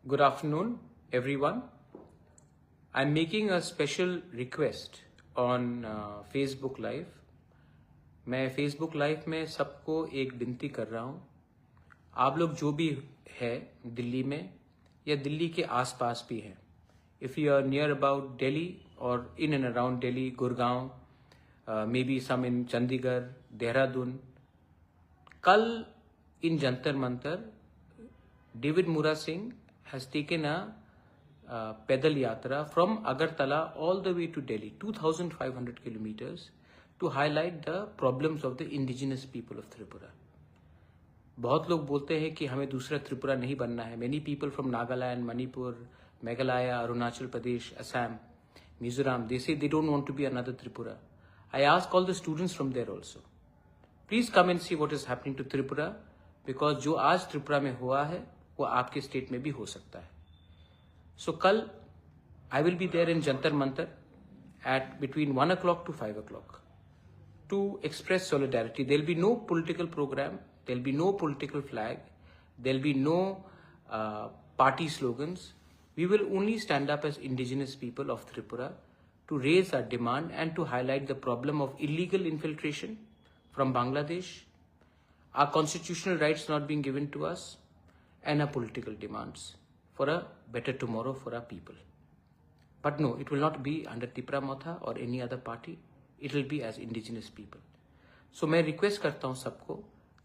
Good afternoon, everyone. I'm making a special request on Facebook Live. मैं Facebook Live में सबको एक विनती कर रहा हूँ। आप लोग जो भी है दिल्ली में या दिल्ली के आसपास भी हैं, if you are near about Delhi or in and around Delhi, Gurgaon, maybe some in Chandigarh, Dehradun, कल in Jantar Mantar, David Mura Singh has taken a pedal yatra from Agartala all the way to Delhi, 2,500 kilometers, to highlight the problems of the indigenous people of Tripura. बहुत लोग बोलते हैं कि हमें दूसरा त्रिपुरा नहीं बनना है. Many people from Nagaland, Manipur, Meghalaya, Arunachal Pradesh, Assam, Mizoram, they say they don't want to be another Tripura. I ask all the students from there also, please come and see what is happening to Tripura, because जो आज त्रिपुरा में हुआ है वो आपके state में भी हो सकता है. So कल I will be there in Jantar Mantar at between 1 o'clock to 5 o'clock to express solidarity. There will be no political program, there will be no political flag, there will be no party slogans. We will only stand up as indigenous people of Tripura to raise our demand and to highlight the problem of illegal infiltration from Bangladesh, our constitutional rights not being given to us, and our political demands for a better tomorrow for our people. But no, it will not be under Tipra Motha or any other party. It will be as indigenous people. So मैं request करता हूँ सबको,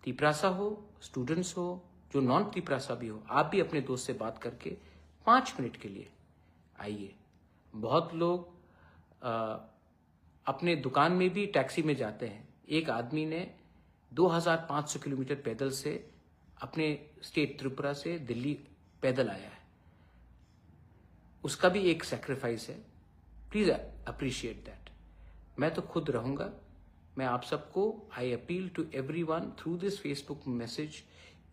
तिपरासा हो, students हो, जो non Tiprasa भी हो, आप भी अपने दोस्त से बात करके 5 मिनट के लिए आइए. बहुत लोग अपने दुकान में भी टैक्सी में जाते हैं. एक आदमी ने 2500 किलोमीटर पैदल से अपने स्टेट त्रिपुरा से दिल्ली पैदल आया है. उसका भी एक सैक्रिफाइस है. Please appreciate that. मैं तो खुद रहूंगा. मैं आप सबको I appeal to everyone through this Facebook message,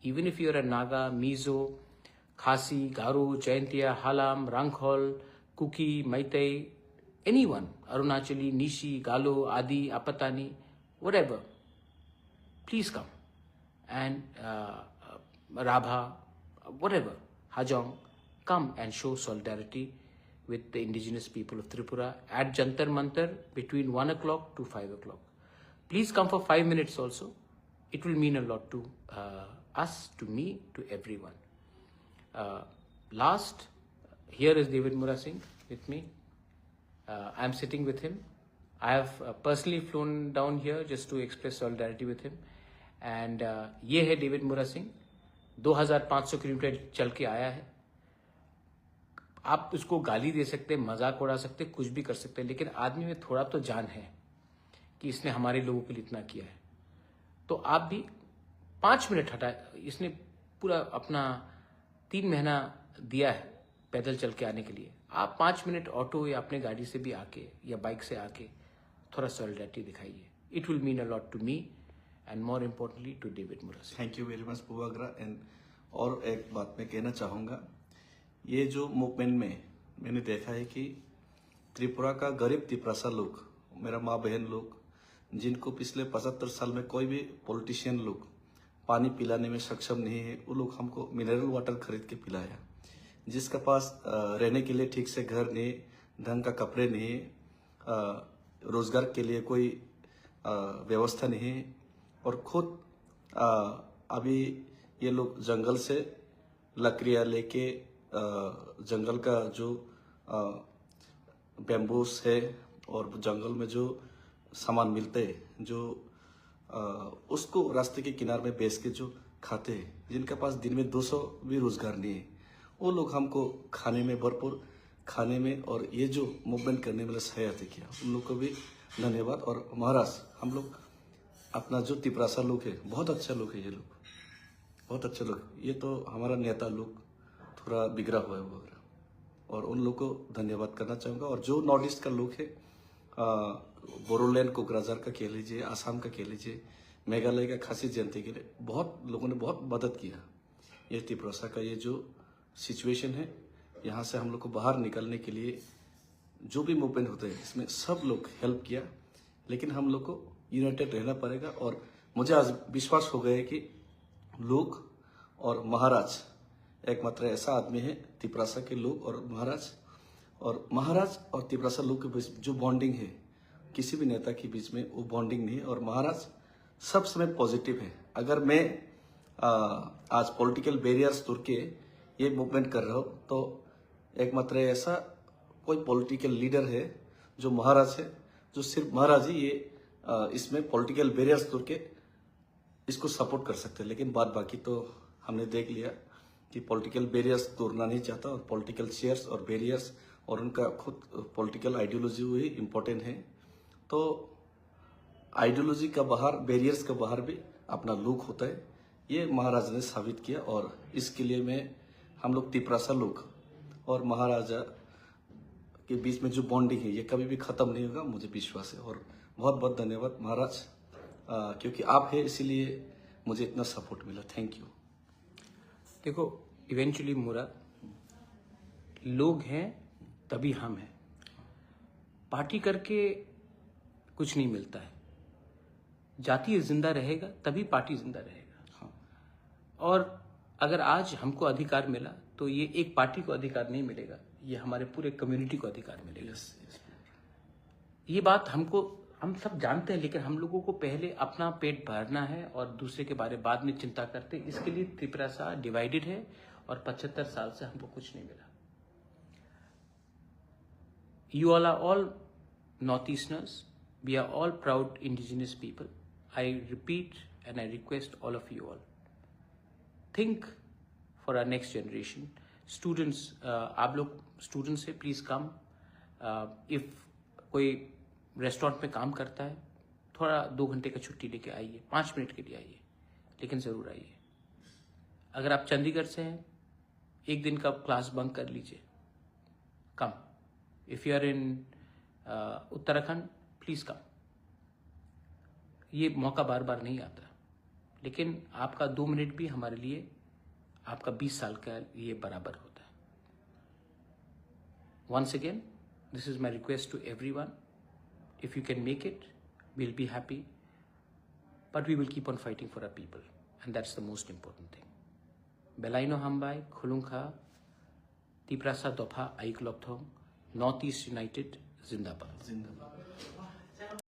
even if you are a Naga, Mizo, Khasi, Garo, Jaintia, Halam, Rangkhol, Kuki, Meitei, anyone, Arunachali, Nishi, Galo, Adi, Apatani, whatever, please come. And Rabha, whatever, Hajong, come and show solidarity with the indigenous people of Tripura at Jantar Mantar between 1 o'clock to 5 o'clock. Please come for 5 minutes also. It will mean a lot to us, to me, to everyone. Last, here is David Mura Singh with me. I am sitting with him. I have personally flown down here just to express solidarity with him. And ये है David मुरा Singh, 2500 kilometre चल के आया है. आप उसको गाली दे सकते, मजाक उड़ा सकते, कुछ भी कर सकते, लेकिन आदमी में थोड़ा तो जान है कि इसने हमारे लोगों के लिए इतना किया है. तो आप भी 5 मिनट हटा. इसने पूरा अपना 3 महीना दिया है पैदल चल के आने के लिए. आप 5 मिनट ऑटो या अपने गाड़ी से भी आके या बाइक से आके थोड़ा सॉलिडरिटी दिखाइए. It will mean a lot to me and more importantly to David Mura. Thank you very much पुवाग्रा. एंड और एक बात मैं कहना चाहूँगा, ये जो मूवमेंट में मैंने देखा है कि त्रिपुरा का गरीब तिपरासा लोग, मेरा माँ बहन लोग, जिनको पिछले 75 साल में कोई भी पॉलिटिशियन लोग पानी पिलाने में सक्षम नहीं है, वो लोग हमको मिनरल वाटर खरीद के पिलाया. जिसका पास रहने के लिए ठीक से घर नहीं, ढंग का कपड़े नहीं, रोजगार के लिए कोई व्यवस्था नहीं, और खुद अभी ये लोग जंगल से लकड़ियाँ लेके जंगल का जो बैम्बूस है और जंगल में जो सामान मिलते हैं, जो उसको रास्ते के किनारे में बेच के जो खाते हैं, जिनके पास दिन में 200 भी रोजगार नहीं है, वो लोग हमको खाने में भरपूर खाने में और ये जो मूवमेंट करने में सहायता किया, उन लोग को भी धन्यवाद. और महाराज, हम लोग अपना जो तिपरासा लोग है, बहुत अच्छा लोग है, ये लोग बहुत अच्छे लोग. ये तो हमारा नेता लोग थोड़ा बिगड़ा हुआ है वगैरह, और उन लोग को धन्यवाद करना चाहूँगा. और जो नॉर्थ ईस्ट का लोग है, बोरोलैंड, कोकराझार का कह लीजिए, आसाम का कह लीजिए, मेघालय का खासी जयंती के लिए बहुत लोगों ने बहुत मदद किया. ये तिपरासा का ये जो सिचुएशन है, यहाँ से हम लोग को बाहर निकलने के लिए जो भी मूवमेंट होते हैं, इसमें सब लोग हेल्प किया. लेकिन हम लोग को यूनाइटेड रहना पड़ेगा. और मुझे आज विश्वास हो गया है कि लोग और महाराज एकमात्र ऐसा आदमी है तिपरासा के लोग और महाराज और तिपरासा लोग के बीच जो बॉन्डिंग है, किसी भी नेता के बीच में वो बॉन्डिंग नहीं है। और महाराज सब समय पॉजिटिव है। अगर मैं आज पॉलिटिकल बैरियर्स तोड़ के ये मूवमेंट कर रहा हूँ तो एकमात्र ऐसा कोई पॉलिटिकल लीडर है जो महाराज है, जो सिर्फ महाराज ही ये इसमें पॉलिटिकल बैरियर्स तोड़ के इसको सपोर्ट कर सकते हैं। लेकिन बाकी तो हमने देख लिया कि पॉलिटिकल बैरियर्स तोड़ना नहीं चाहता और पॉलिटिकल चेयर्स और बैरियर्स और उनका खुद पॉलिटिकल आइडियोलॉजी हुई इम्पोर्टेंट है। तो आइडियोलॉजी का बाहर, बैरियर्स का बाहर भी अपना लुक होता है, ये महाराज ने साबित किया। और इसके लिए हम लोग तिपरासा लोग और महाराजा के बीच में जो बॉन्डिंग है ये कभी भी खत्म नहीं होगा, मुझे विश्वास है। और बहुत बहुत धन्यवाद महाराज, क्योंकि आप है इसीलिए मुझे इतना सपोर्ट मिला। Thank you. देखो, इवेंचुअली मुराद, लोग हैं तभी हम हैं। पार्टी करके कुछ नहीं मिलता है। जाति जिंदा रहेगा तभी पार्टी जिंदा रहेगा। हाँ। और अगर आज हमको अधिकार मिला तो ये एक पार्टी को अधिकार नहीं मिलेगा, ये हमारे पूरे कम्युनिटी को अधिकार मिलेगा। ये बात हम सब जानते हैं, लेकिन हम लोगों को पहले अपना पेट भरना है और दूसरे के बारे बाद में चिंता करते हैं। इसके लिए त्रिपुरा डिवाइडेड है और 75 साल से हमको कुछ नहीं मिला। You all are all Northeasterners. We are all proud indigenous people. I repeat and I request all of you all, think for our next generation. Students, आप लोग स्टूडेंट्स से प्लीज कम। इफ कोई रेस्टोरेंट में काम करता है, थोड़ा 2 घंटे का छुट्टी लेके आइए, 5 मिनट के लिए आइए, लेकिन जरूर आइए। अगर आप चंडीगढ़ से हैं, 1 दिन का क्लास बंक कर लीजिए, come. If you are in Uttarakhand, please come. ये मौका बार बार नहीं आता, लेकिन आपका 2 मिनट भी हमारे लिए आपका 20 साल का ये बराबर होता है। Once again, this is my request to everyone. If you can make it, we'll be happy. But we will keep on fighting for our people. And that's the most important thing. Belaino Hambai, Khulungkha, Tiprasa Dopha, Aiklopthong, Northeast United, Zindabad.